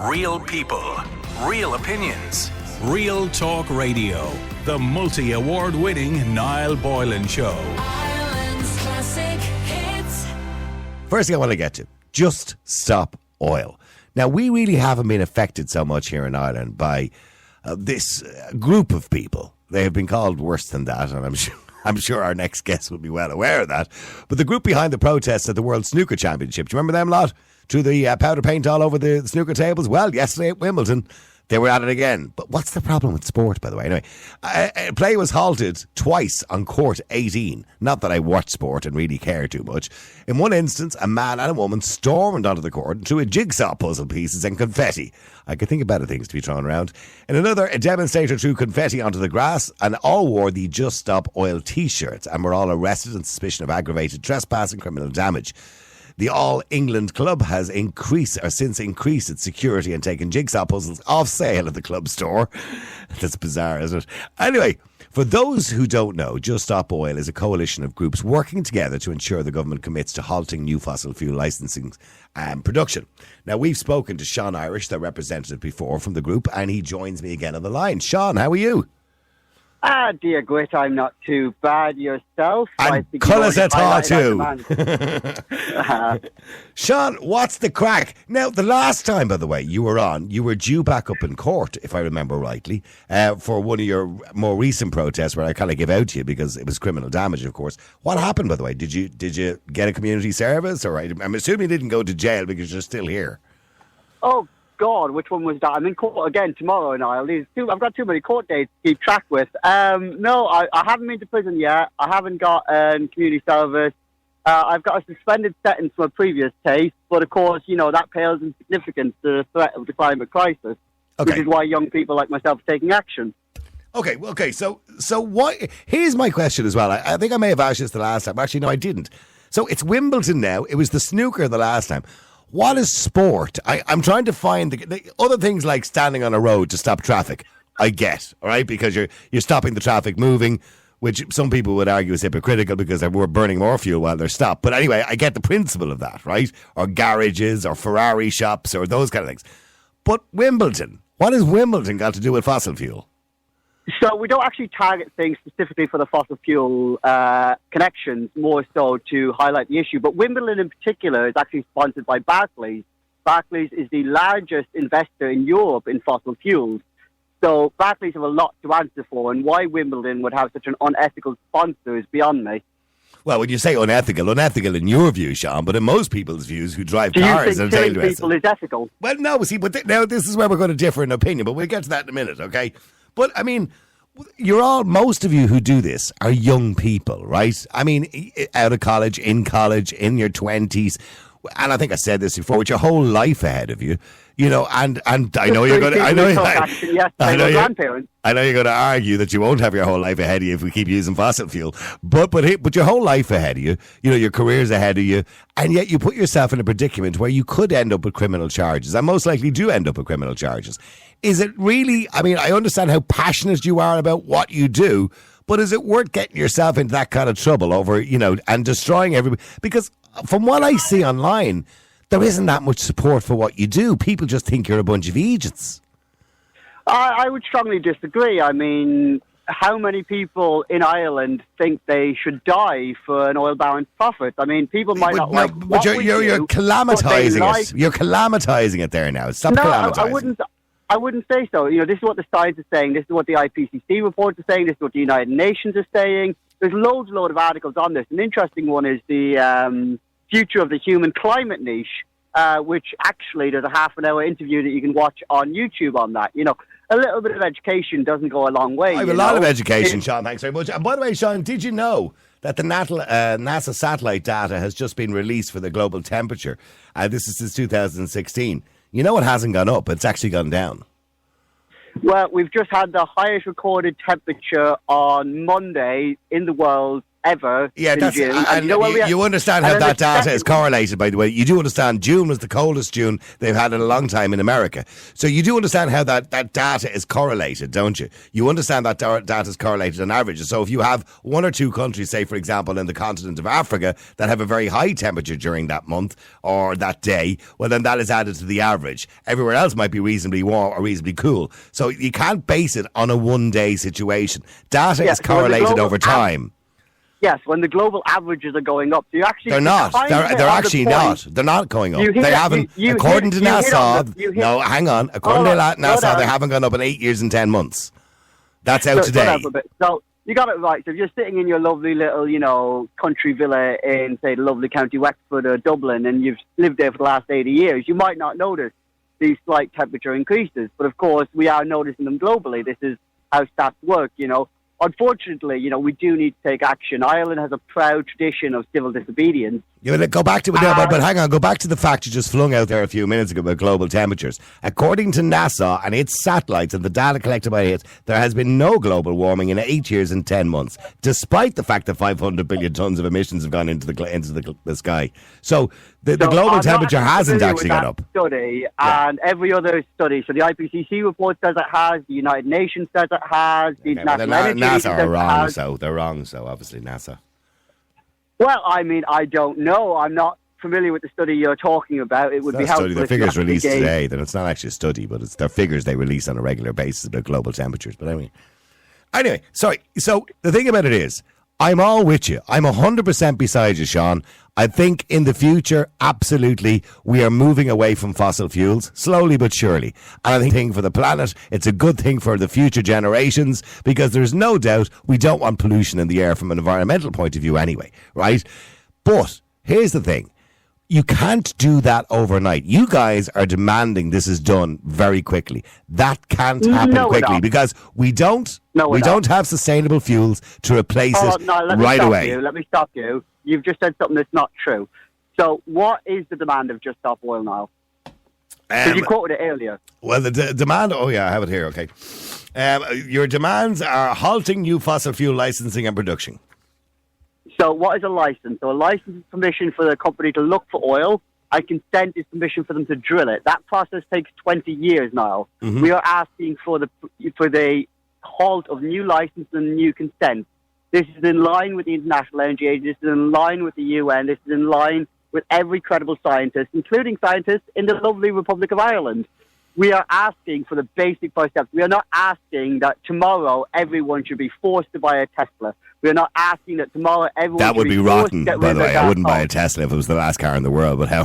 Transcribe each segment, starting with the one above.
Real people, real opinions, Real Talk Radio. The multi-award winning Niall Boylan Show. Ireland's classic hits. First thing I want to get to, just stop oil. Now, we really haven't been affected so much here in Ireland by this group of people. They have been called worse than that, and I'm sure our next guest will be well aware of that. But the group behind the protests at the World Snooker Championship, do you remember them lot? Threw the powder paint all over the snooker tables? Well, yesterday at Wimbledon, they were at it again. But what's the problem with sport, by the way? Anyway, play was halted twice on court 18. Not that I watch sport and really care too much. In one instance, a man and a woman stormed onto the court and threw a jigsaw puzzle pieces and confetti. I could think of better things to be thrown around. In another, a demonstrator threw confetti onto the grass and all wore the Just Stop Oil t-shirts and were all arrested on suspicion of aggravated trespass and criminal damage. The All England Club has since increased its security and taken jigsaw puzzles off sale at the club store. That's bizarre, isn't it? Anyway, for those who don't know, Just Stop Oil is a coalition of groups working together to ensure the government commits to halting new fossil fuel licensing and production. Now, we've spoken to Sean Irish, their representative before from the group, and he joins me again on the line. Sean, how are you? Dear Grit, I'm not too bad. Yourself? And colours at all too. Sean, what's the crack? Now, the last time, by the way, you were on, you were due back up in court, if I remember rightly, for one of your more recent protests where I kind of gave out to you because it was criminal damage, of course. What happened, by the way? Did you get a community service? Or I'm assuming you didn't go to jail because you're still here. Oh, God, which one was that? I'm in court again tomorrow, Niall. I've got too many court dates to keep track with. No, I haven't been to prison yet. I haven't got community service. I've got a suspended sentence for a previous case, but of course, that pales in significance to the threat of the climate crisis, which is why young people like myself are taking action. Okay. So what? Here's my question as well. I think I may have asked this the last time. Actually, no, I didn't. So it's Wimbledon now. It was the snooker the last time. What is sport? I'm trying to find the other things like standing on a road to stop traffic. I get, all right, because you're stopping the traffic moving, which some people would argue is hypocritical because we're burning more fuel while they're stopped. But anyway, I get the principle of that, right? Or garages or Ferrari shops or those kind of things. But Wimbledon, what has Wimbledon got to do with fossil fuel? So we don't actually target things specifically for the fossil fuel connections, more so to highlight the issue. But Wimbledon in particular is actually sponsored by Barclays. Barclays is the largest investor in Europe in fossil fuels. So Barclays have a lot to answer for, and why Wimbledon would have such an unethical sponsor is beyond me. Well, when you say unethical in your view, Sean, but in most people's views who drive cars... Do you think killing people is ethical? Well, no, see, but now this is where we're going to differ in opinion, but we'll get to that in a minute, okay? But, I mean, most of you who do this are young people, right? I mean, out of college, in your 20s. And I think I said this before, with your whole life ahead of you, and I know you're going to... I know you're going to argue that you won't have your whole life ahead of you if we keep using fossil fuel. But your whole life ahead of you, your career's ahead of you, and yet you put yourself in a predicament where you could end up with criminal charges, and most likely do end up with criminal charges. Is it really... I mean, I understand how passionate you are about what you do, but is it worth getting yourself into that kind of trouble over, and destroying everybody? Because from what I see online, there isn't that much support for what you do. People just think you're a bunch of idiots. I would strongly disagree. I mean, how many people in Ireland think they should die for an oil baron's profit? I mean, people might not like what we do. You're calamitizing it. You're calamitizing it there now. Stop calamitizing. I wouldn't say so. This is what the science is saying. This is what the IPCC report is saying. This is what the United Nations is saying. There's loads of articles on this. An interesting one is the future of the human climate niche, which actually there's a half-an-hour interview that you can watch on YouTube on that. A little bit of education doesn't go a long way. I have a lot of education, Sean. Thanks very much. And by the way, Sean, did you know that the NASA satellite data has just been released for the global temperature? This is since 2016. It hasn't gone up. It's actually gone down. Well, we've just had the highest recorded temperature on Monday in the world ever Yeah, in that's June. and you know where we are- you understand and how then that the data second- is correlated, by the way. You do understand June was the coldest June they've had in a long time in America. So you do understand how that data is correlated, don't you? You understand that data is correlated on averages. So if you have one or two countries, say, for example, in the continent of Africa, that have a very high temperature during that month or that day, well, then that is added to the average. Everywhere else might be reasonably warm or reasonably cool. So you can't base it on a one-day situation. Data Yeah, is so the correlated global over time. Yes, when the global averages are going up, so you actually They're not. kind of hit They're on the actually point. not. They're not going up. You hit They it- haven't. you According hit- to you hit on NASA, the- you hit- no, hang on. According Hold to on, NASA, slow they down. haven't gone up in 8 years and 10 months. That's out So, slow down today. for a bit. So you got it right. So if you're sitting in your lovely little, country villa in, say, the lovely County Wexford or Dublin, and you've lived there for the last 80 years, you might not notice these slight temperature increases. But of course, we are noticing them globally. This is how stats work, Unfortunately, we do need to take action. Ireland has a proud tradition of civil disobedience. Yeah, but go back to but hang on. Go back to the fact you just flung out there a few minutes ago about global temperatures. According to NASA and its satellites and the data collected by it, there has been no global warming in 8 years and 10 months, despite the fact that 500 billion tons of emissions have gone into the sky. So the global I'm temperature not hasn't familiar actually with gone that up. Study and every other study. So the IPCC report says it has. The United Nations says it has. The Okay, well, International then Energy NASA Agency says are it wrong, has. so they're wrong. So obviously NASA. Well, I don't know. I'm not familiar with the study you're talking about. It would be It's not a helpful. study. The if you figures actually released gave- today. Then it's not actually a study, but it's their figures they release on a regular basis about global temperatures. But anyway, sorry. So the thing about it is, I'm all with you. I'm 100% beside you, Sean. I think in the future, absolutely, we are moving away from fossil fuels, slowly but surely. And I think for the planet, it's a good thing for the future generations, because there's no doubt we don't want pollution in the air from an environmental point of view anyway, right? But here's the thing. You can't do that overnight. You guys are demanding this is done very quickly. That can't happen No, we're quickly not. because we don't we're don't not. have sustainable fuels to replace Hold it on, no, let me right stop away. You. Let me stop you. You've just said something that's not true. So what is the demand of Just Stop Oil now? Because you quoted it earlier. Well, the demand... Oh, yeah, I have it here, okay. Your demands are halting new fossil fuel licensing and production. So what is a license? So a license is permission for the company to look for oil. And consent is permission for them to drill it. That process takes 20 years now. Mm-hmm. We are asking for the halt of new license and new consent. This is in line with the International Energy Agency. This is in line with the UN. This is in line with every credible scientist, including scientists in the lovely Republic of Ireland. We are asking for the basic five steps. We are not asking that tomorrow everyone should be forced to buy a Tesla. We are not asking that tomorrow everyone That should would be forced rotten, to get by rid the of way. their I wouldn't buy a home. Tesla if it was the last car in the world, but Nor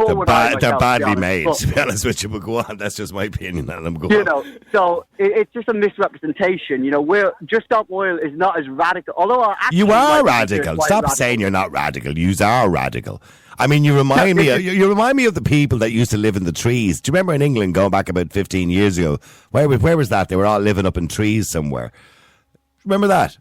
they're, would I they're myself, badly to be made, honest. to be honest with you. But go on, that's just my opinion, and I'm going. So it's just a misrepresentation. We're Just Stop Oil is not as radical. Although our actions You are might be radical. quite Stop radical. saying you're not radical. You are radical. I mean, you remind me. You remind me of the people that used to live in the trees. Do you remember in England going back about 15 years ago? Where was that? They were all living up in trees somewhere. Remember that?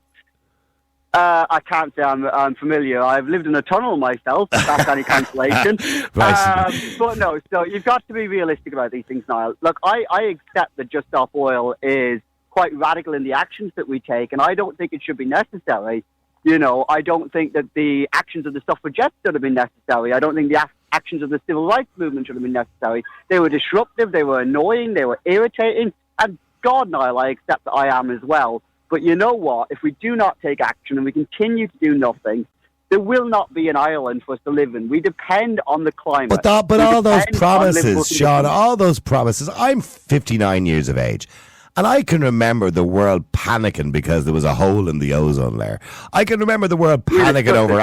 I can't say I'm familiar. I've lived in a tunnel myself, if that's any consolation. Right. But no, so you've got to be realistic about these things, Niall. Look, I accept that Just Stop Oil is quite radical in the actions that we take, and I don't think it should be necessary. I don't think that the actions of the suffragettes should have been necessary. I don't think the actions of the civil rights movement should have been necessary. They were disruptive, they were annoying, they were irritating, and God, Niall, I accept that I am as well. But you know what? If we do not take action and we continue to do nothing, there will not be an island for us to live in. We depend on the climate. But We all those depend on promises, livable Sean, conditions. all those promises. I'm 59 years of age. And I can remember the world panicking because there was a hole in the ozone layer. I can remember the world panicking over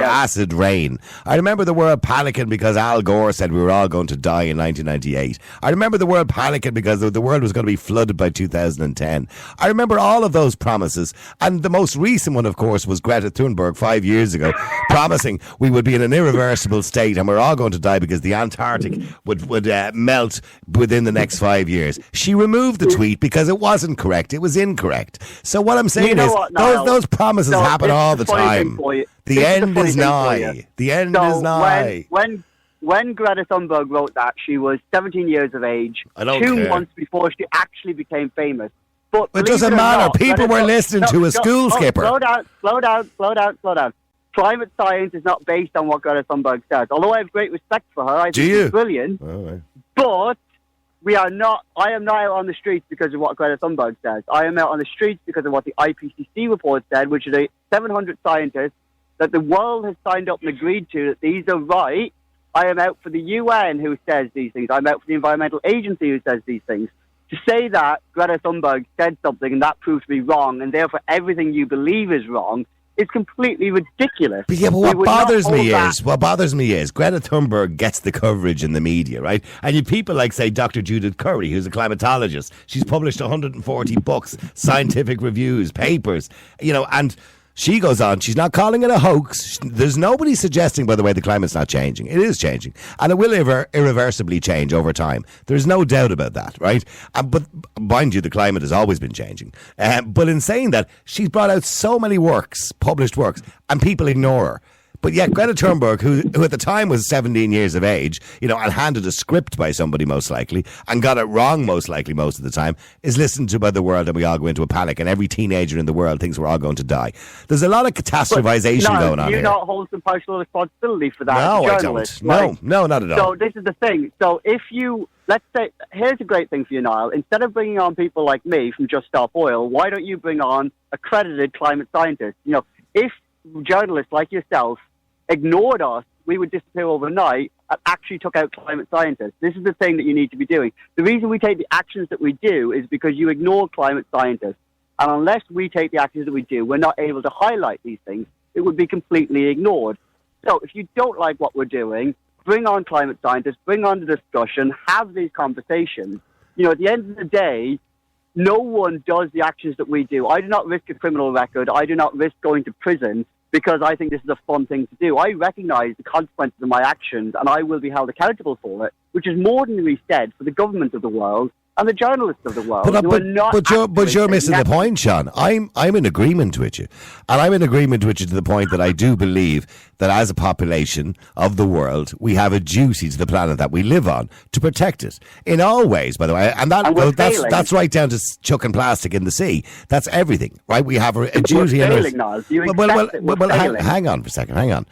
acid rain. I remember the world panicking because Al Gore said we were all going to die in 1998. I remember the world panicking because the world was going to be flooded by 2010. I remember all of those promises. And the most recent one, of course, was Greta Thunberg 5 years ago, promising we would be in an irreversible state and we're all going to die because the Antarctic would melt within the next 5 years. She removed the tweet because it wasn't correct. It was incorrect. So what I'm saying is those promises happen all the time. The end is nigh. The end is nigh. When Greta Thunberg wrote that, she was 17 years of age, 2 care. months before she actually became famous. But It doesn't matter. People were listening to a school skipper. Slow down. Climate science is not based on what Greta Thunberg says. Although I have great respect for her, I think she's brilliant. Oh, right. But I am not out on the streets because of what Greta Thunberg says. I am out on the streets because of what the IPCC report said, which is 700 scientists that the world has signed up and agreed to that these are right. I am out for the UN who says these things. I'm out for the Environmental Agency who says these things. To say that Greta Thunberg said something and that proved to be wrong, and therefore everything you believe is wrong, is completely ridiculous. But what bothers me is Greta Thunberg gets the coverage in the media, right? And you people like, say, Dr. Judith Curry, who's a climatologist. She's published 140 books, scientific reviews, papers, and she goes on, she's not calling it a hoax. There's nobody suggesting, by the way, the climate's not changing. It is changing. And it will irreversibly change over time. There's no doubt about that, right? But mind you, the climate has always been changing. But in saying that, she's brought out so many published works, and people ignore her. But yet Greta Thunberg, who at the time was 17 years of age, and handed a script by somebody most likely, and got it wrong most likely most of the time, is listened to by the world, and we all go into a panic, and every teenager in the world thinks we're all going to die. There's a lot of catastrophization going on here. You not hold some personal responsibility for that No, as a journalist. I don't. No, not at all. So this is the thing. So if you, let's say, here's a great thing for you, Niall. Instead of bringing on people like me from Just Stop Oil, why don't you bring on accredited climate scientists? If journalists like yourself ignored us, we would disappear overnight and actually took out climate scientists. This is the thing that you need to be doing. The reason we take the actions that we do is because you ignore climate scientists. And unless we take the actions that we do, we're not able to highlight these things. It would be completely ignored. So if you don't like what we're doing, bring on climate scientists, bring on the discussion, have these conversations. At the end of the day, no one does the actions that we do. I do not risk a criminal record. I do not risk going to prison because I think this is a fun thing to do. I recognise the consequences of my actions, and I will be held accountable for it, which is more than we said for the government of the world and the journalists of the world. But you're missing the point, Sean. I'm in agreement with you. And I'm in agreement with you to the point that I do believe that as a population of the world, we have a duty to the planet that we live on to protect it. In all ways, by the way. And that's right down to chucking plastic in the sea. That's everything, right? We have a duty. Hang on for a second. Hang on.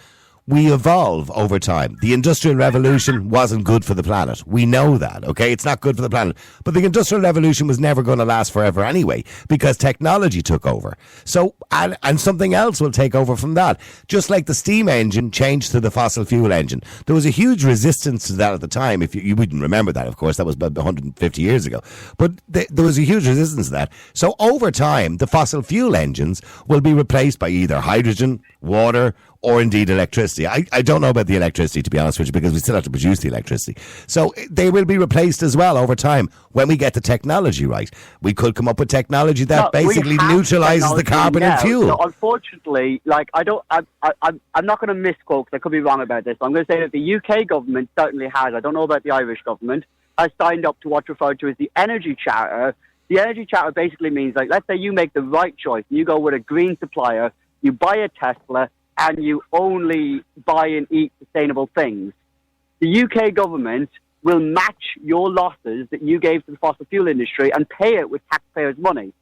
We evolve over time. The Industrial Revolution wasn't good for the planet. We know that, okay? It's not good for the planet. But the Industrial Revolution was never going to last forever anyway because technology took over. So, and something else will take over from that. Just like the steam engine changed to the fossil fuel engine. There was a huge resistance to that at the time. If you wouldn't remember that, of course, that was about 150 years ago. But there was a huge resistance to that. So over time, the fossil fuel engines will be replaced by either hydrogen, water, or indeed electricity. I don't know about the electricity, to be honest with you, because we still have to produce the electricity. So they will be replaced as well over time when we get the technology right. We could come up with technology that basically neutralises the carbon in fuel. So unfortunately, I'm not going to misquote because I could be wrong about this. I'm going to say that the UK government certainly has, I don't know about the Irish government, has signed up to what's referred to as the Energy Charter. The Energy Charter basically means, let's say you make the right choice. You go with a green supplier, you buy a Tesla, and you only buy and eat sustainable things. The UK government will match your losses that you gave to the fossil fuel industry and pay it with taxpayers' money.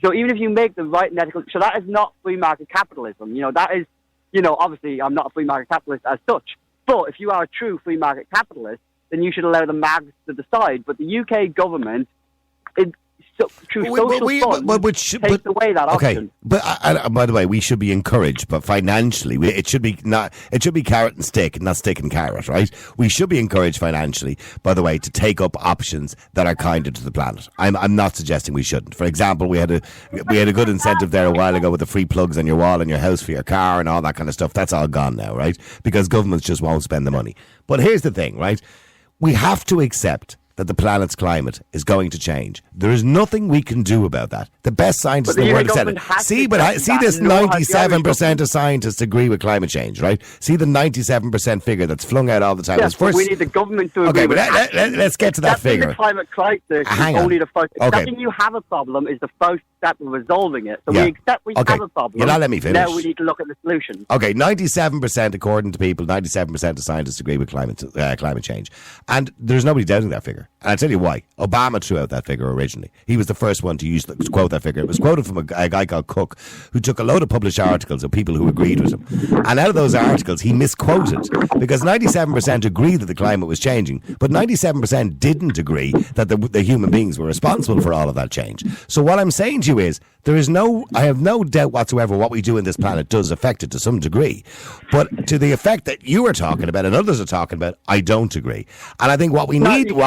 So even if you make the right and ethical... So that is not free market capitalism. That is... obviously I'm not a free market capitalist as such. But if you are a true free market capitalist, then you should allow the mags to decide. But the UK government... through social funds, takes away that option. But by the way, we should be encouraged, but financially, it should be carrot and stick, not stick and carrot, right? We should be encouraged financially, by the way, to take up options that are kinder to the planet. I'm not suggesting we shouldn't. For example, we had a good incentive there a while ago with the free plugs on your wall in your house for your car and all that kind of stuff. That's all gone now, right? Because governments just won't spend the money. But here's the thing, right? We have to accept that the planet's climate is going to change. There is nothing we can do about that. The best scientists in the world have said it. See this 97% of scientists agree with climate change, right? See the 97% figure that's flung out all the time. Yes, but we need the government to agree with that. Let's get to that figure. The climate crisis Hang is on. only the first. Okay. Accepting you have a problem is the first step of resolving it. So we accept we have a problem. You're not letting me finish. Now we need to look at the solutions. Okay, 97% according to people, 97% of scientists agree with climate change. And there's nobody doubting that figure. And I'll tell you why. Obama threw out that figure originally. He was the first one to quote that figure. It was quoted from a guy called Cook, who took a load of published articles of people who agreed with him. And out of those articles, he misquoted, because 97% agree that the climate was changing, but 97% didn't agree that the human beings were responsible for all of that change. So what I'm saying to you is, I have no doubt whatsoever what we do in this planet does affect it to some degree. But to the effect that you are talking about and others are talking about, I don't agree. And I think what we need to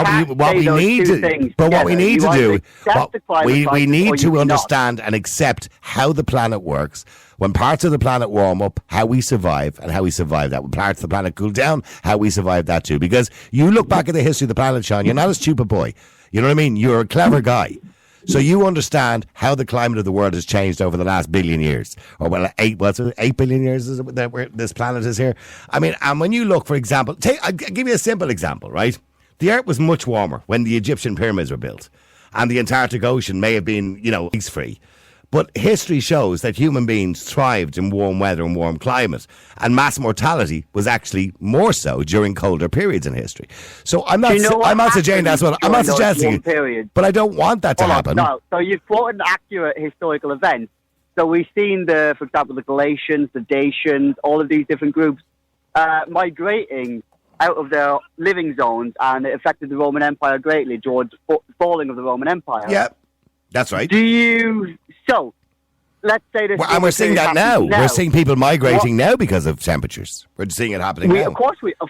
understand and accept how the planet works. When parts of the planet warm up, how we survive and how we survive that. When parts of the planet cool down, how we survive that too. Because you look back at the history of the planet, Sean, you're not a stupid boy. You know what I mean? You're a clever guy. So you understand how the climate of the world has changed over the last billion years. Or, well, 8 billion years is it that this planet is here? I mean, and when you look, for example, I'll give you a simple example, right? The Earth was much warmer when the Egyptian pyramids were built. And the Antarctic Ocean may have been, ice-free. But history shows that human beings thrived in warm weather and warm climate. And mass mortality was actually more so during colder periods in history. So I'm not suggesting that's what I'm not suggesting. But I don't want that to happen. No, so you've quoted an accurate historical event. So we've seen for example, the Galatians, the Dacians, all of these different groups migrating out of their living zones, and it affected the Roman Empire greatly towards the falling of the Roman Empire. Yeah, that's right. So, let's say this. Well, and we're seeing that now. We're seeing people migrating now because of temperatures. We're seeing it happening now. Of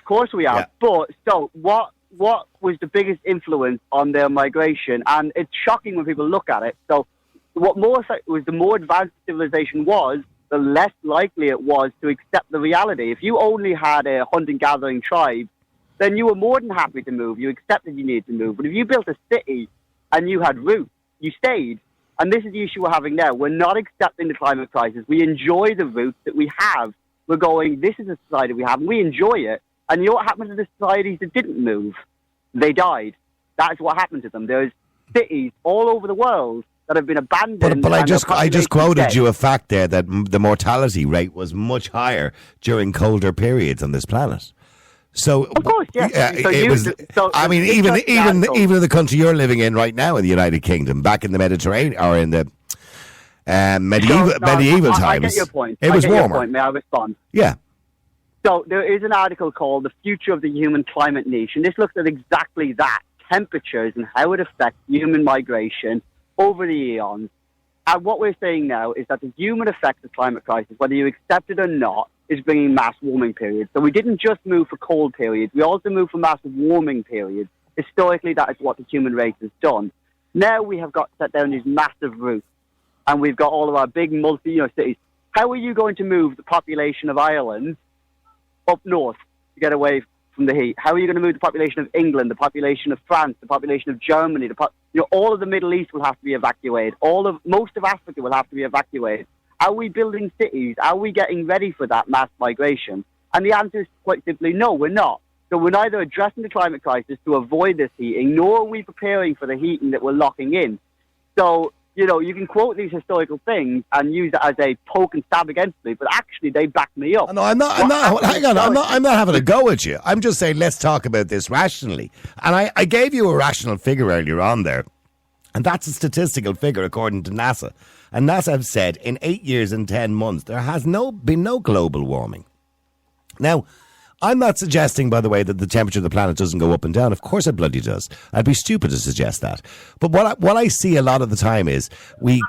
course we are. Yeah. But so what was the biggest influence on their migration? And it's shocking when people look at it. So, what was the more advanced civilization was, the less likely it was to accept the reality. If you only had a hunting-gathering tribe, then you were more than happy to move. You accepted you needed to move. But if you built a city and you had roots, you stayed. And this is the issue we're having now. We're not accepting the climate crisis. We enjoy the roots that we have. We're going, this is a society we have, and we enjoy it. And you know what happened to the societies that didn't move? They died. That's what happened to them. There's cities all over the world that have been abandoned. But I just quoted you a fact there that the mortality rate was much higher during colder periods on this planet. So, of course, yes. Even in the country you're living in right now, in the United Kingdom, back in the Mediterranean or in the medieval times, I get your point. It was warmer. Your point. May I respond? Yeah. So there is an article called "The Future of the Human Climate Niche," and this looks at exactly that: temperatures and how it affects human migration over the eons. And what we're saying now is that the human effect of climate crisis, whether you accept it or not, is bringing mass warming periods. So we didn't just move for cold periods, we also moved for mass warming periods. Historically, that is what the human race has done. Now we have got to set down these massive routes, and we've got all of our big cities. How are you going to move the population of Ireland up north to get away from the heat? How are you going to move the population of England, the population of France, the population of Germany? All of the Middle East will have to be evacuated. Most of Africa will have to be evacuated. Are we building cities? Are we getting ready for that mass migration? And the answer is quite simply no, we're not. So we're neither addressing the climate crisis to avoid this heating, nor are we preparing for the heating that we're locking in. So, you can quote these historical things and use it as a poke and stab against me, but actually they back me up. No, I'm not. Hang on. I'm not having a go at you. I'm just saying let's talk about this rationally. And I gave you a rational figure earlier on there, and that's a statistical figure according to NASA. And NASA have said in 8 years and 10 months there has been no global warming. Now, I'm not suggesting, by the way, that the temperature of the planet doesn't go up and down. Of course it bloody does. I'd be stupid to suggest that. But what I see a lot of the time is we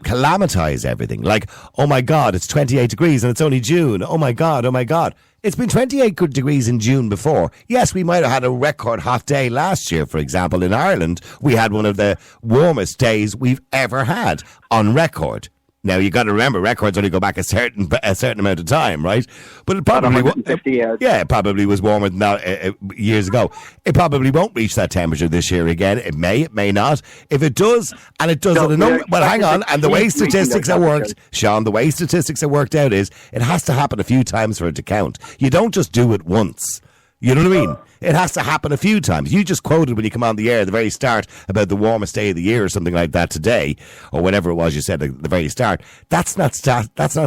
calamitize everything. Like, oh my God, it's 28 degrees and it's only June. Oh my God. It's been 28 good degrees in June before. Yes, we might have had a record hot day last year, for example, in Ireland. We had one of the warmest days we've ever had on record. Now, you got to remember, records only go back a certain amount of time, right? But it probably 150 years. Yeah, it probably was warmer than that years ago. It probably won't reach that temperature this year again. It may not. If it does, and it does at a number. Well, hang on. And the way statistics are worked, Sean, the way statistics are worked out is it has to happen a few times for it to count. You don't just do it once. You know what I mean? It has to happen a few times. You just quoted when you come on the air at the very start about the warmest day of the year or something like that today, or whatever it was you said at the very start. That's not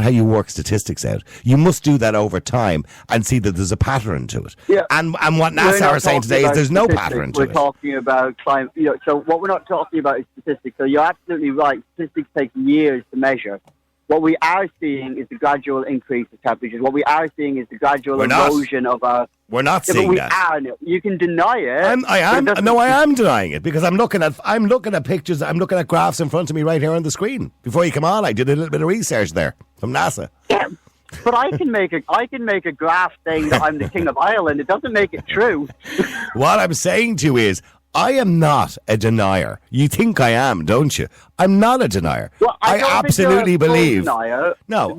how you work statistics out. You must do that over time and see that there's a pattern to it. Yeah. And what NASA are saying today is there's no pattern to it. We're talking about climate. So what we're not talking about is statistics. So you're absolutely right. Statistics take years to measure. What we are seeing is the gradual increase of temperatures. What we are seeing is the gradual erosion of our... We're not seeing that. You can deny it. I am denying it because I'm looking at pictures. I'm looking at graphs in front of me right here on the screen. Before you come on, I did a little bit of research there from NASA. Yeah, but I can make a graph saying that I'm the king of Ireland. It doesn't make it true. What I'm saying to you is, I am not a denier. You think I am, don't you? I'm not a denier. Well, I absolutely believe. Denier. No,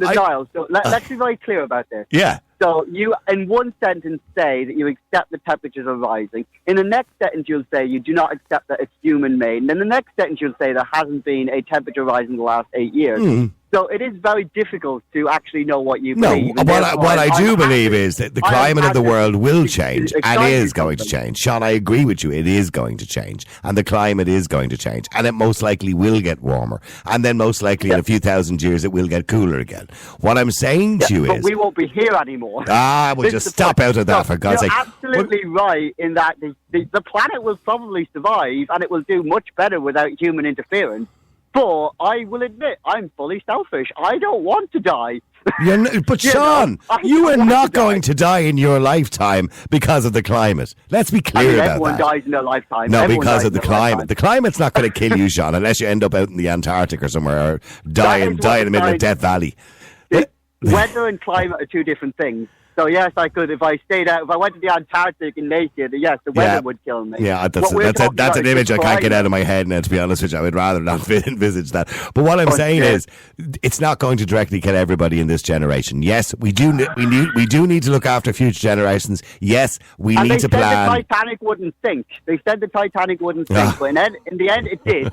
So let's be very clear about this. Yeah. So you, in one sentence, say that you accept the temperatures are rising. In the next sentence, you'll say you do not accept that it's human-made. And in the next sentence, you'll say there hasn't been a temperature rise in the last 8 years. Mm. So it is very difficult to actually know what you believe. No, what I do believe is that the climate of the world will change and is going to change. Sean, I agree with you. It is going to change. And the climate is going to change. And it most likely will get warmer. And then most likely in a few thousand years, it will get cooler again. What I'm saying to you is... But we won't be here anymore. We'll just stop out of that, for God's sake. You're absolutely right in that the planet will probably survive and it will do much better without human interference. But I will admit, I'm fully selfish. I don't want to die. But Sean, you are not going to die in your lifetime because of the climate. Let's be clear about that. Everyone dies in their lifetime. No, because of the climate. The climate's not going to kill you, Sean, unless you end up out in the Antarctic or somewhere or die in the middle of Death Valley. Weather and climate are two different things. So yes, I could, if I went to the Antarctic and naked, yes, the weather would kill me. Yeah, that's an image I can't get out of my head now, to be honest with you. I would rather not envisage that. But what I'm saying is, it's not going to directly kill everybody in this generation. Yes, we do need to look after future generations. Yes, we need to plan. They said the Titanic wouldn't sink. They said the Titanic wouldn't sink, but in the end it did.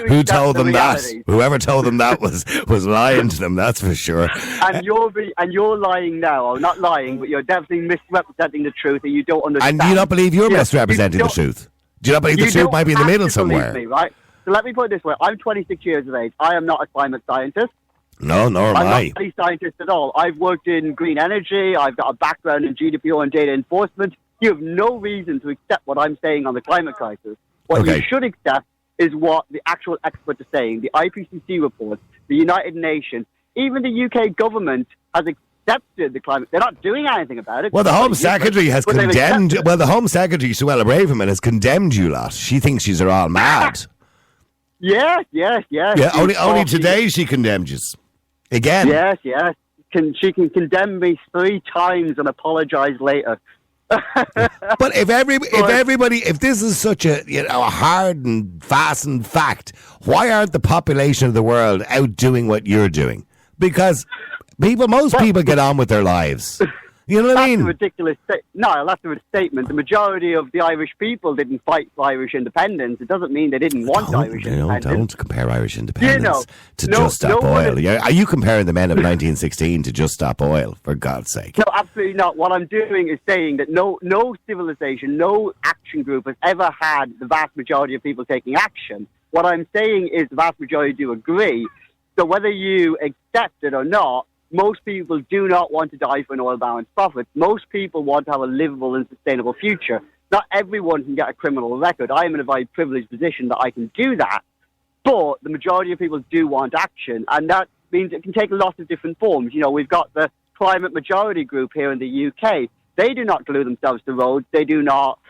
Who told them that? Whoever told them that was lying to them, that's for sure. And you're lying now, or not lying, but you're definitely misrepresenting the truth, and you don't understand. And you don't believe you're misrepresenting the truth? Do you not believe the truth might be in the middle somewhere? Me, right? So let me put it this way. I'm 26 years of age. I am not a climate scientist. No, nor am I. I'm not a scientist at all. I've worked in green energy. I've got a background in GDPR and data enforcement. You have no reason to accept what I'm saying on the climate crisis. What you should accept is what the actual experts are saying. The IPCC report, the United Nations, even the UK government has accepted the climate. They're not doing anything about it. Well, the Home Secretary has condemned... Well, the Home Secretary, Suella Braverman, has condemned you lot. She thinks she's all mad. Yes. Yeah, only today she condemned you. Again. Yes. She can condemn me 3 times and apologise later. But if this is such a hard and fastened fact, why aren't the population of the world out doing what you're doing? Because most people get on with their lives. You know what I mean? That's a ridiculous that's a statement. The majority of the Irish people didn't fight for Irish independence. It doesn't mean they didn't want Irish independence. Don't compare Irish independence to Just Stop Oil. Are you comparing the men of 1916 to Just Stop Oil, for God's sake? No, absolutely not. What I'm doing is saying that no civilization, no action group has ever had the vast majority of people taking action. What I'm saying is the vast majority do agree. So whether you accept it or not, most people do not want to die for an oil baron's profits. Most people want to have a livable and sustainable future. Not everyone can get a criminal record. I am in a very privileged position that I can do that. But the majority of people do want action. And that means it can take lots of different forms. We've got the climate majority group here in the UK. They do not glue themselves to roads. They do not,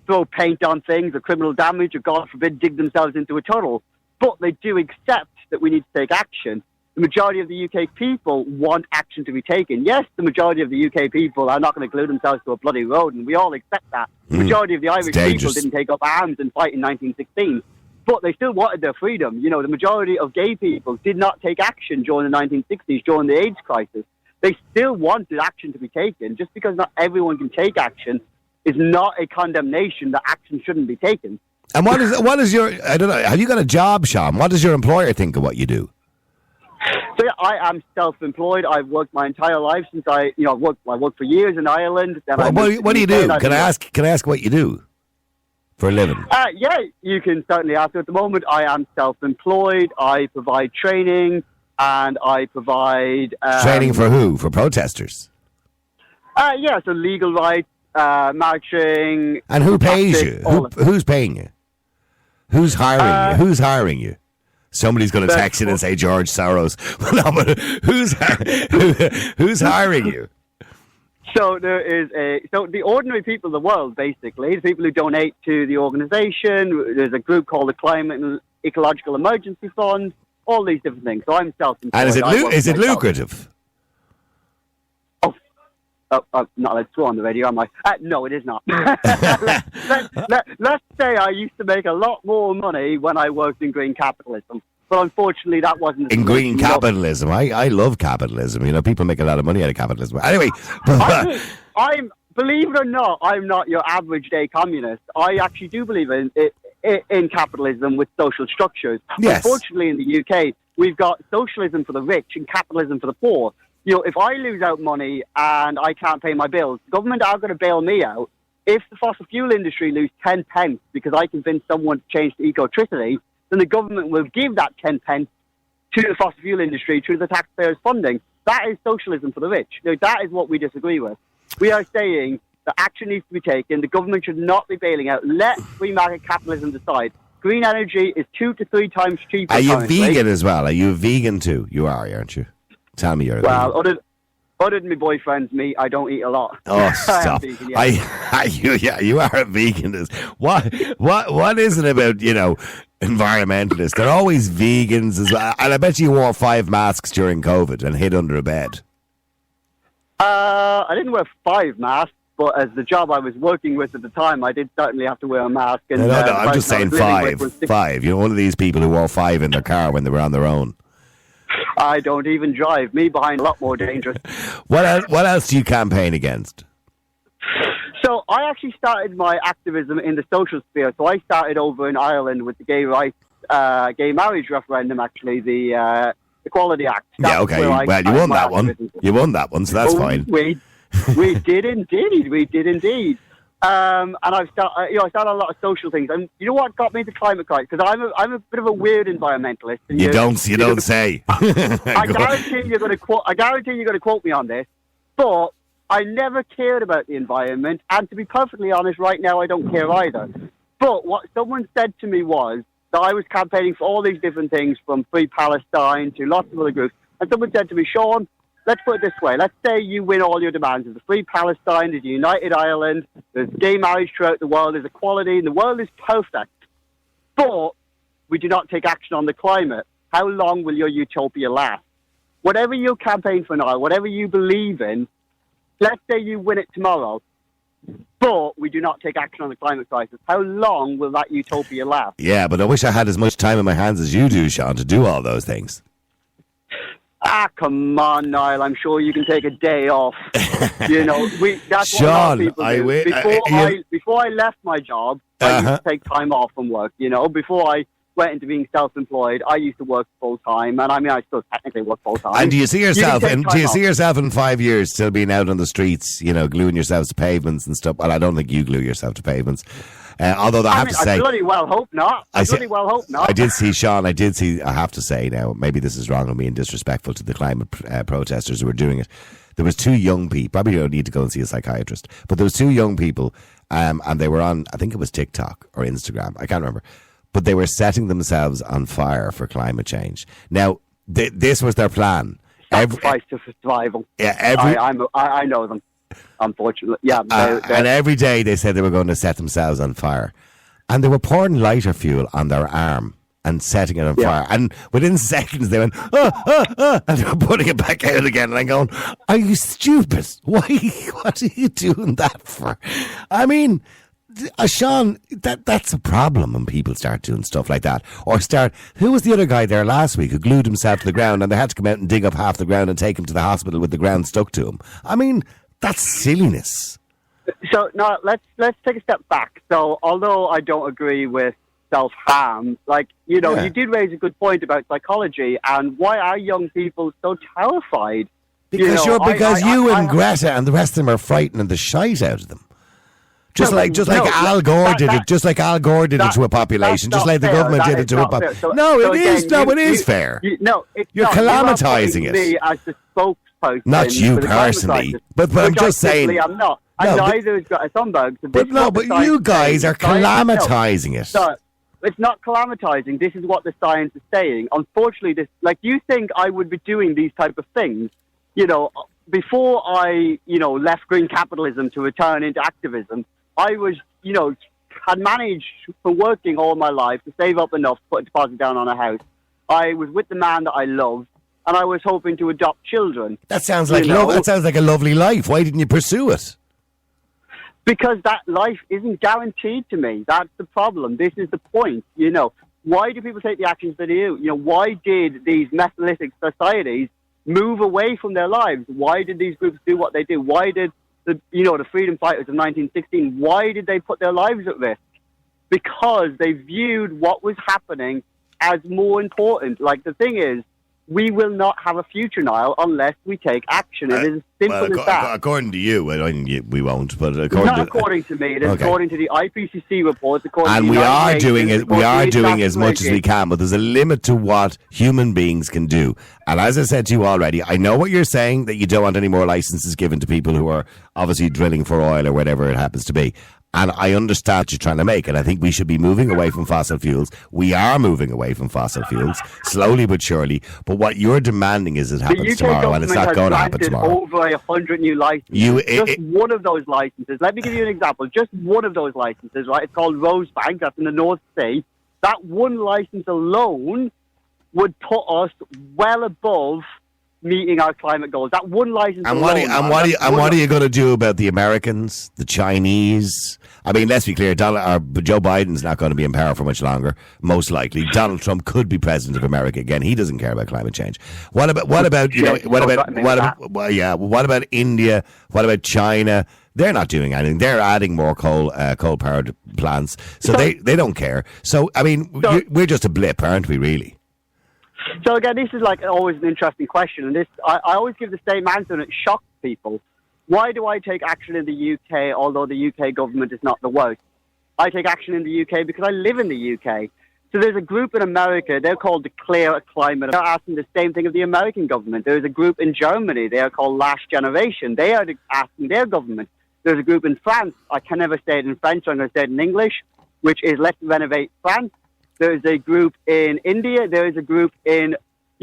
throw paint on things or criminal damage or, God forbid, dig themselves into a tunnel. But they do accept that we need to take action. The majority of the UK people want action to be taken. Yes, the majority of the UK people are not going to glue themselves to a bloody road, and we all accept that. The majority of the Irish people didn't take up arms and fight in 1916, but they still wanted their freedom. The majority of gay people did not take action during the 1960s, during the AIDS crisis. They still wanted action to be taken. Just because not everyone can take action is not a condemnation that action shouldn't be taken. And what is your, I don't know, have you got a job, Sean? What does your employer think of what you do? So yeah, I am self-employed. I've worked my entire life since I worked for years in Ireland. Then What do you do? Can I ask what you do for a living? Yeah, you can certainly ask. At the moment, I am self-employed. I provide training, and I provide Training for who? For protesters? Yeah, so legal rights, marching. And who pays tactics, you? Who's paying you? Who's hiring you? Who's hiring you? Somebody's going to text in and say George Soros. Well, no, but who's hiring you? So there is the ordinary people of the world, basically, the people who donate to the organisation. There's a group called the Climate and Ecological Emergency Fund. All these different things. So I'm self-employed. And is it lucrative? I'm not allowed to swear on the radio, am I? No, it is not. Let's say I used to make a lot more money when I worked in green capitalism. But unfortunately, that wasn't... In green capitalism? I love capitalism. You know, people make a lot of money out of capitalism. Anyway... believe it or not, I'm not your average day communist. I actually do believe in capitalism with social structures. Yes. Unfortunately, in the UK, we've got socialism for the rich and capitalism for the poor. You know, if I lose out money and I can't pay my bills, the government are going to bail me out. If the fossil fuel industry lose 10 pence because I convince someone to change to ecotricity, then the government will give that 10 pence to the fossil fuel industry through the taxpayers' funding. That is socialism for the rich. Now, that is what we disagree with. We are saying that action needs to be taken. The government should not be bailing out. Let free market capitalism decide. Green energy is 2 to 3 times cheaper. Are you currently. vegan as well? Are you a vegan too? You are, aren't you? Tell me you're a vegan. Other than my boyfriend's meat, I don't eat a lot. Oh, stop! Vegan, yeah. You are a vegan. What is it about environmentalists? They're always vegans as well. And I bet you wore 5 masks during COVID and hid under a bed. I didn't wear 5 masks, but as the job I was working with at the time, I did certainly have to wear a mask. And, No, I'm just saying 5. 5. One of these people who wore 5 in their car when they were on their own. I don't even drive. Me behind, a lot more dangerous. What else do you campaign against? So I actually started my activism in the social sphere. So I started over in Ireland with the gay marriage referendum, actually, the Equality Act. Yeah, okay. Well, you won that one. You won that one, so that's fine. We did indeed. We did indeed. And I started a lot of social things. And you know what got me into climate crisis? Because I'm a bit of a weird environmentalist. And you don't say. I guarantee you're going to quote me on this. But I never cared about the environment, and to be perfectly honest, right now I don't care either. But what someone said to me was that I was campaigning for all these different things, from Free Palestine to lots of other groups. And someone said to me, Sean, let's put it this way. Let's say you win all your demands. There's a Free Palestine, there's a United Ireland, there's gay marriage throughout the world, there's equality, and the world is perfect. But we do not take action on the climate. How long will your utopia last? Whatever you campaign for now, whatever you believe in, let's say you win it tomorrow, but we do not take action on the climate crisis. How long will that utopia last? Yeah, but I wish I had as much time in my hands as you do, Sean, to do all those things. Come on, Niall. I'm sure you can take a day off. That's Sean, what a lot of people do. Before I left my job, I used to take time off from work. Before I went into being self-employed, I used to work full-time, and I still technically work full-time. And do you see yourself in 5 years still being out on the streets, gluing yourselves to pavements and stuff? Well, I don't think you glue yourself to pavements. Although I have to say, I bloody well hope not. I did see, Sean, I have to say now, maybe this is wrong of me and disrespectful to the climate protesters who were doing it. There was 2 young people, probably you don't need to go and see a psychiatrist, but there was 2 young people, and they were on, I think it was TikTok or Instagram, I can't remember, but they were setting themselves on fire for climate change. Now, this was their plan. Sacrifice to survival. Yeah, I know them. Unfortunately, yeah. And every day they said they were going to set themselves on fire. And they were pouring lighter fuel on their arm and setting it on fire. And within seconds they went, and they were putting it back out again. And I'm going, are you stupid? What are you doing that for? I mean, Sean, that's a problem when people start doing stuff like that. Or who was the other guy there last week who glued himself to the ground and they had to come out and dig up half the ground and take him to the hospital with the ground stuck to him? I mean, that's silliness. So, no, let's take a step back. So, although I don't agree with self-harm. Like, you know, Yeah. you did raise a good point about psychology and why are young people so terrified? Because You know, you I- and Greta and the rest of them are frightening the shite out of them. Just No, like no, Al Gore that- did that- it. Just like Al Gore did it to a population. that's Just not like the fair. government That did it is to a not fair. population. So- No, so it again, is. No, it is fair. No, it's You're not. calamitising You are it. putting me as the spokesperson. Not you for the climate personally, crisis, but I'm which just I simply saying- am not. No, And but- neither is Greta Thunberg. So But no, but you guys are calamitising it. No, it's not calamitising. This is what the science is saying. Unfortunately, this, like, you think I would be doing these type of things, you know, before I, you know, left green capitalism to return into activism, I was, you know, had managed for working all my life to save up enough to put a deposit down on a house. I was with the man that I loved, and I was hoping to adopt children. That sounds like You know? that sounds like a lovely life. Why didn't you pursue it? Because that life isn't guaranteed to me. That's the problem. This is the point, you know. Why do people take the actions they do? You know, why did these methylitic societies move away from their lives? Why did these groups do what they do? Why did the freedom fighters of 1916, why did they put their lives at risk? Because they viewed what was happening as more important. Like, the thing is, we will not have a future, Niall, unless we take action. It is as simple as that. According to you, we won't. But It's according not to according to me. It is Okay. according to the IPCC reports. According and to we the are United doing Nations, it. We according are to the doing as International much as we Energy. can, but there's a limit to what human beings can do. And as I said to you already, I know what you're saying, that you don't want any more licenses given to people who are obviously drilling for oil or whatever it happens to be. And I understand what you're trying to make, and I think we should be moving away from fossil fuels. We are moving away from fossil fuels, slowly but surely. But what you're demanding is it The happens UK tomorrow, and it's not government going to has happen granted tomorrow. over 100 new licenses. One of those licenses, let me give you an example. Just one of those licenses, right? It's called Rosebank, that's in the North Sea. That one license alone would put us well above meeting our climate goals. That one license And alone. what are you going to do about the Americans, the Chinese? I mean, let's be clear. Joe Biden's not going to be in power for much longer, most likely. Donald Trump could be president of America again. He doesn't care about climate change. What about India? What about China? They're not doing anything. They're adding more coal-powered plants, so they don't care. So I mean, we're just a blip, aren't we? Really? So again, this is like always an interesting question, and I always give the same answer, and it shocks people. Why do I take action in the UK, although the UK government is not the worst? I take action in the UK because I live in the UK. So there's a group in America, they're called Declare a Climate. They're asking the same thing of the American government. There's a group in Germany, they are called Last Generation. They are asking their government. There's a group in France, I can never say it in French, so I'm going to say it in English, which is Let's Renovate France. There's a group in India. There is a group in,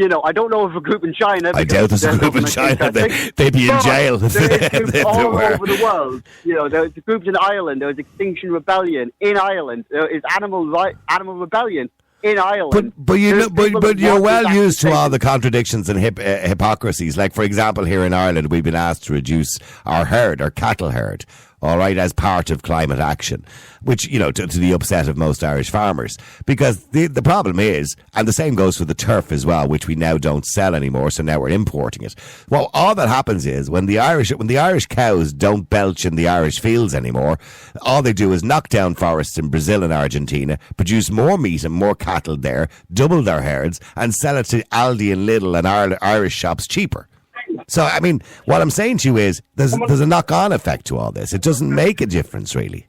I don't know of a group in China. I doubt there's a group in China. They'd be in jail. There is groups all over the world. There's groups in Ireland. There's Extinction Rebellion in Ireland. There is Animal Rebellion in Ireland. But you're well used to all the contradictions and hypocrisies. Like, for example, here in Ireland, we've been asked to reduce our cattle herd. All right, as part of climate action, which, to the upset of most Irish farmers. Because the problem is, and the same goes for the turf as well, which we now don't sell anymore, so now we're importing it. Well, all that happens is when the Irish cows don't belch in the Irish fields anymore, all they do is knock down forests in Brazil and Argentina, produce more meat and more cattle there, double their herds, and sell it to Aldi and Lidl and Irish shops cheaper. So, I mean, what I'm saying to you is there's a knock-on effect to all this. It doesn't make a difference, really.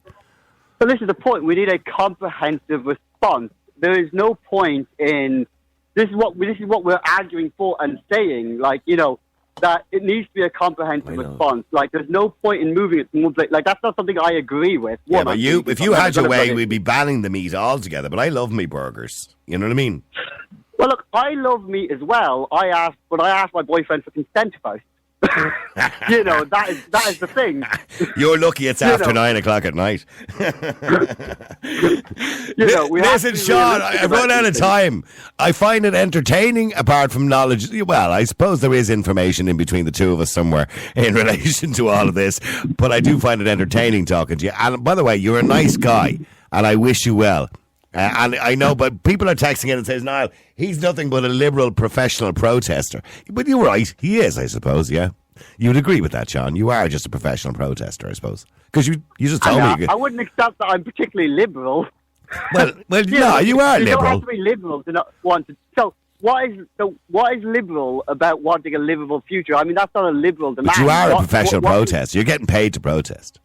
So this is the point. We need a comprehensive response. There is no point in this is what we're arguing for and saying, that it needs to be a comprehensive response. Like, there's no point in moving it from one place. Like, that's not something I agree with. Yeah, but if you had your way, we'd be banning the meat altogether. But I love me burgers. You know what I mean? Well, look, I love meat as well. I asked my boyfriend for consent first. That is the thing. You're lucky it's after 9 o'clock at night. Listen, Sean, I've run out of time. I find it entertaining apart from knowledge. Well, I suppose there is information in between the two of us somewhere in relation to all of this, but I do find it entertaining talking to you. And by the way, you're a nice guy, and I wish you well. And I know, but people are texting in and says, Niall, he's nothing but a liberal professional protester. But you're right, he is, I suppose, yeah. You'd agree with that, Sean. You are just a professional protester, I suppose. Because you just told me. I wouldn't accept that I'm particularly liberal. Well, no, you are You don't have liberal. to be liberal to not want to. So what is liberal about wanting a livable future? I mean, that's not a liberal demand. But you are a What- professional what- protester. You're getting paid to protest.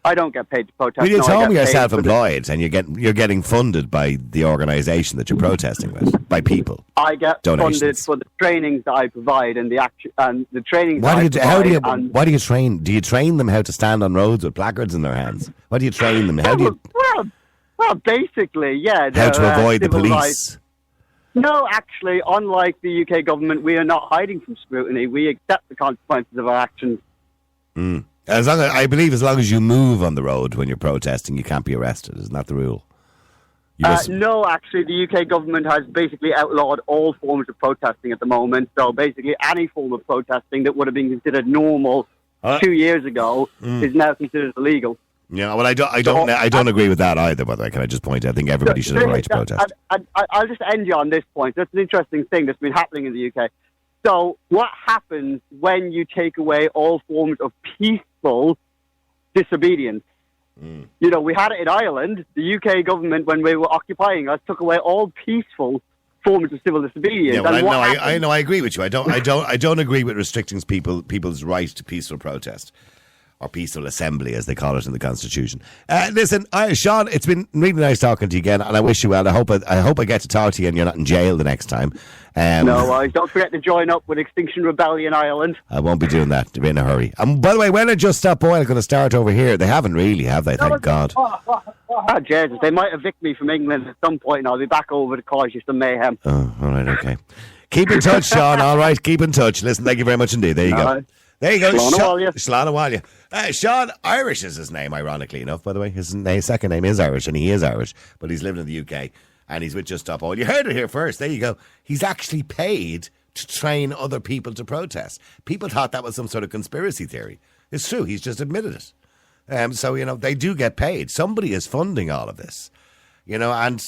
I don't get paid to protest. Well, you no, I told get me you're paid for the- self-employed and you're getting funded by the organisation that you're protesting with, by people. I get Donations. funded for the trainings that I provide and the action and the trainings. What that do you, I how do you, provide and- what do you train? Do you train them how to stand on roads with placards in their hands? What do you train them? How do you, Well, basically, yeah. how they're, to avoid the civil police? rights. No, actually, unlike the UK government, we are not hiding from scrutiny. We accept the consequences of our actions. As long as, I believe as long as you move on the road when you're protesting, you can't be arrested. Isn't that the rule? You must- No, actually, the UK government has basically outlawed all forms of protesting at the moment. So basically, any form of protesting that would have been considered normal 2 years ago is now considered illegal. yeah, well, I don't agree with that either, by the way. Can I just point out? I think everybody should have a right to protest. I'll just end you on this point. That's an interesting thing that's been happening in the UK. So what happens when you take away all forms of peaceful disobedience? You know, we had it in Ireland. The UK government, when we were occupying us, took away all peaceful forms of civil disobedience. Yeah, well, And what I happened- know. I agree with you. I don't agree with restricting people's right to peaceful protest or peaceful assembly, as they call it in the Constitution. Listen, Sean, it's been really nice talking to you again, and I wish you well. I hope I get to talk to you, and you're not in jail the next time. No, don't forget to join up with Extinction Rebellion Ireland. I won't be doing that. To be in a hurry. And by the way, when I Just Stop Oil going to start over here, they haven't really, have they? Thank God. Oh, Jesus, they might evict me from England at some point, and I'll be back over to cause you some mayhem. Oh, all right, okay. Keep in touch, Sean. All right, keep in touch. Listen, thank you very much indeed. There you All go. right. There you go. Slán Walia. Sean, Irish is his name, ironically enough, by the way. His second name is Irish, and he is Irish, but he's living in the UK, and he's with Just Stop Oil. You heard it here first. There you go. He's actually paid to train other people to protest. People thought that was some sort of conspiracy theory. It's true. He's just admitted it. So, you know, they do get paid. Somebody is funding all of this. You know, and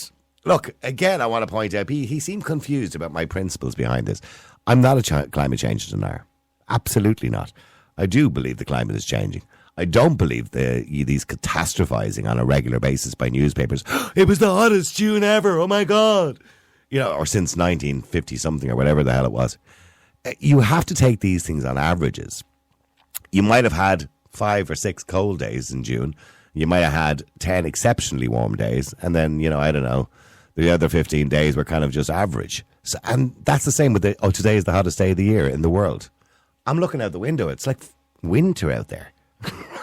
look, again, I want to point out, he seemed confused about my principles behind this. I'm not a climate change denier. Absolutely not. I do believe the climate is changing. I don't believe these catastrophizing on a regular basis by newspapers. It was the hottest June ever. Oh, my God. You know, or since 1950 something or whatever the hell it was. You have to take these things on averages. You might have had 5 or 6 cold days in June. You might have had 10 exceptionally warm days. And then, you know, I don't know, the other 15 days were kind of just average. So, and that's the same with today is the hottest day of the year in the world. I'm looking out the window. It's like winter out there.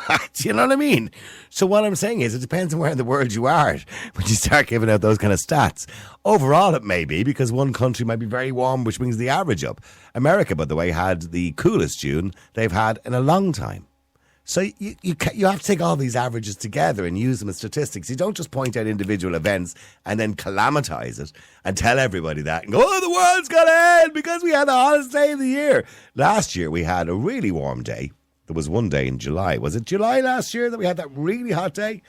Do you know what I mean? So what I'm saying is it depends on where in the world you are when you start giving out those kind of stats. Overall, it may be because one country might be very warm, which brings the average up. America, by the way, had the coolest June they've had in a long time. So you have to take all these averages together and use them as statistics. You don't just point out individual events and then calamitize it and tell everybody that and go, oh, the world's going to end because we had the hottest day of the year. Last year we had a really warm day. There was one day in July. Was it July last year that we had that really hot day?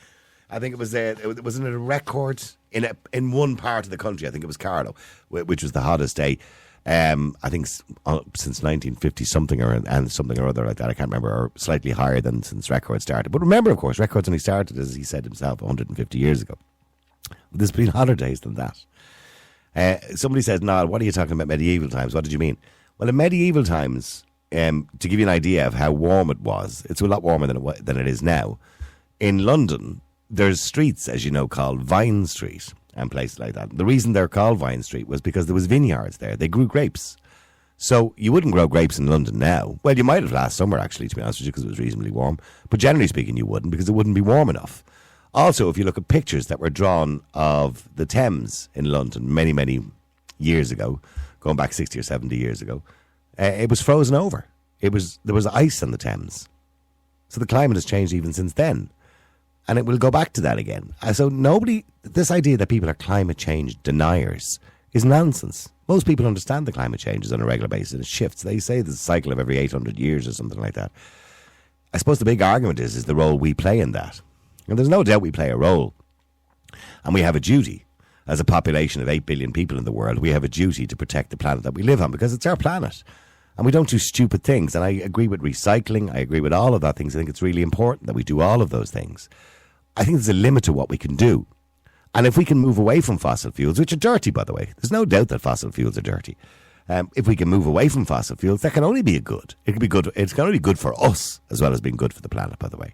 I think it was wasn't it a record in one part of the country. I think it was Carlow, which was the hottest day. I think since 1950 something and something or other like that. I can't remember, or slightly higher than since records started. But remember, of course, records only started, as he said himself, 150 years ago. There's been hotter days than that. Somebody says, "Niall, what are you talking about medieval times? What did you mean?" Well, in medieval times, to give you an idea of how warm it was, it's a lot warmer than it is now. In London, there's streets, as you know, called Vine Street and places like that. The reason they're called Vine Street was because there was vineyards there. They grew grapes. So you wouldn't grow grapes in London now. Well, you might have last summer, actually, to be honest with you, because it was reasonably warm. But generally speaking, you wouldn't, because it wouldn't be warm enough. Also, if you look at pictures that were drawn of the Thames in London many, many years ago, going back 60 or 70 years ago, it was frozen over. There was ice on the Thames. So the climate has changed even since then. And it will go back to that again. So this idea that people are climate change deniers is nonsense. Most people understand the climate changes on a regular basis and it shifts. They say there's a cycle of every 800 years or something like that. I suppose the big argument is the role we play in that. And there's no doubt we play a role. And we have a duty. As a population of 8 billion people in the world, we have a duty to protect the planet that we live on because it's our planet. And we don't do stupid things. And I agree with recycling. I agree with all of that things. I think it's really important that we do all of those things. I think there's a limit to what we can do. And if we can move away from fossil fuels, which are dirty, by the way, there's no doubt that fossil fuels are dirty. If we can move away from fossil fuels, that can only be a good. It can be good. It's can only be good for us as well as being good for the planet, by the way.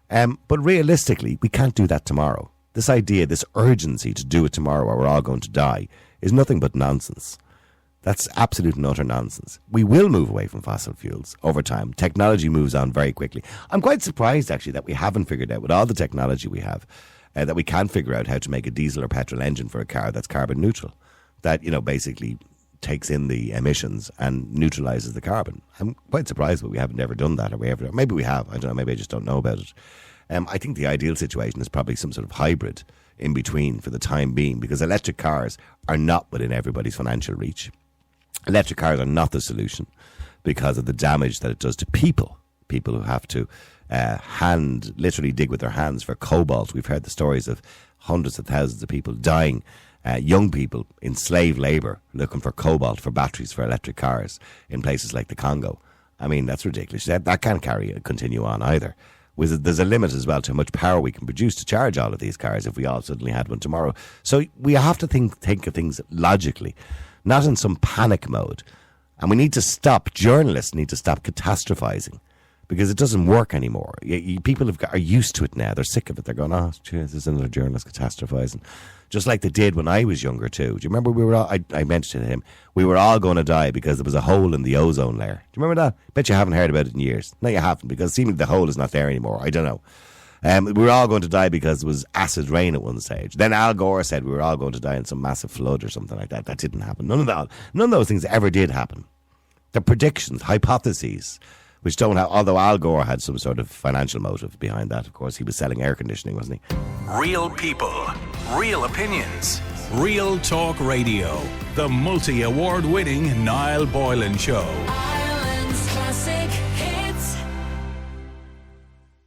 But realistically, we can't do that tomorrow. This idea, this urgency to do it tomorrow or we're all going to die is nothing but nonsense. That's absolute and utter nonsense. We will move away from fossil fuels over time. Technology moves on very quickly. I'm quite surprised, actually, that we haven't figured out, with all the technology we have, that we can figure out how to make a diesel or petrol engine for a car that's carbon neutral. That, basically takes in the emissions and neutralises the carbon. I'm quite surprised that we haven't ever done that. Maybe we have. I don't know. Maybe I just don't know about it. I think the ideal situation is probably some sort of hybrid in between for the time being, because electric cars are not within everybody's financial reach. Electric cars are not the solution because of the damage that it does to people who have to literally dig with their hands for cobalt. We've heard the stories of hundreds of thousands of people dying, young people in slave labour looking for cobalt for batteries for electric cars in places like the Congo. I mean, that's ridiculous. That can't continue on either. There's a limit as well to how much power we can produce to charge all of these cars if we all suddenly had one tomorrow. So we have to think of things logically, not in some panic mode. And we need to stop, journalists need to stop catastrophising, because it doesn't work anymore. People are used to it now. They're sick of it. They're going, oh, geez, there's another journalist catastrophising. Just like they did when I was younger too. Do you remember I mentioned to him, we were all going to die because there was a hole in the ozone layer. Do you remember that? Bet you haven't heard about it in years. No, you haven't, because seemingly the hole is not there anymore. I don't know. We were all going to die because it was acid rain at one stage. Then Al Gore said we were all going to die in some massive flood or something like that. That didn't happen. None of those things ever did happen. They're predictions, hypotheses, which don't have, although Al Gore had some sort of financial motive behind that. Of course, he was selling air conditioning, wasn't he? Real people, real opinions, Real Talk Radio. The multi-award winning Niall Boylan Show.